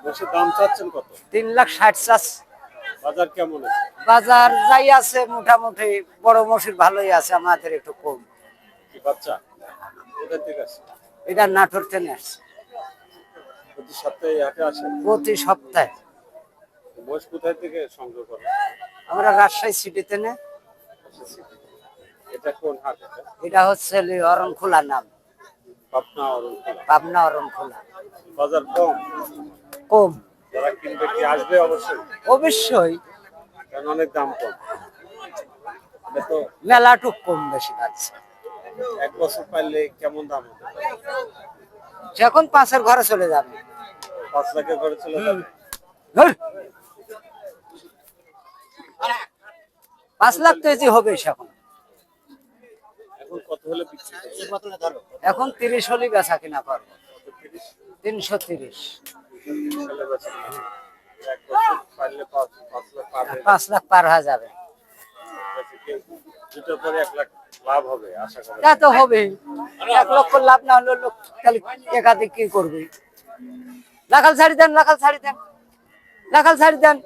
মোষের দাম চাচ্ছেন কত? 3,60,000 চাচ্ছে। বাজার কেমন আছে? বাজার যাই আছে মোটামুটি, বড় মসির ভালোই আছে, আমাদের একটু কম। কি বাচ্চা? কোথা থেকে আসছে? এটা নাটোর থেকে আসছে। প্রতি সপ্তাহে হাটে আসেন? প্রতি সপ্তাহে। মোষ কোথায় থেকে সংগ্রহ করেন? আমরা রাজশাহী সিটিতে নে। এটা কোন হাট এটা? এটা হচ্ছে অরণখোলা নাম, পাবনা অরণখোলা। পাবনা অরণখোলা। বাজার কম? কম, যারা কিনবে কি আসবে? অবশ্যই, অবশ্যই কারণ অনেক দাম কম। এটা তো মেলাটুক কম বেশি পাচ্ছে। এক বছর পাইলে কেমন দাম হতে পারে? যখন 5-এর ঘরে চলে যাবে। 5 লাখের ঘরে চলে যাবে? ধুর। 5 লাখ তো এই যে হবে এখন। এখন কত হলে বিক্রি করবে? এখন 30 হলে বেচা কিনা করবো। 30? 330। সালে বেচা কিনা। এক বছর পাইলে 5 লাখ পার হয়ে 5 লাখ পার হয়ে যাবে। যাচ্ছে। দুটোর পরে 1 লাখ লাভ হবে আশা করি। তা তো হবেই। 1 লক্ষ লাভ না হলে লোক তাহলে একাধিক কি করবে? লাখাল ছাড়ি দেন, লাখাল ছাড়ি দেন, লাখাল ছাড়ি দেন।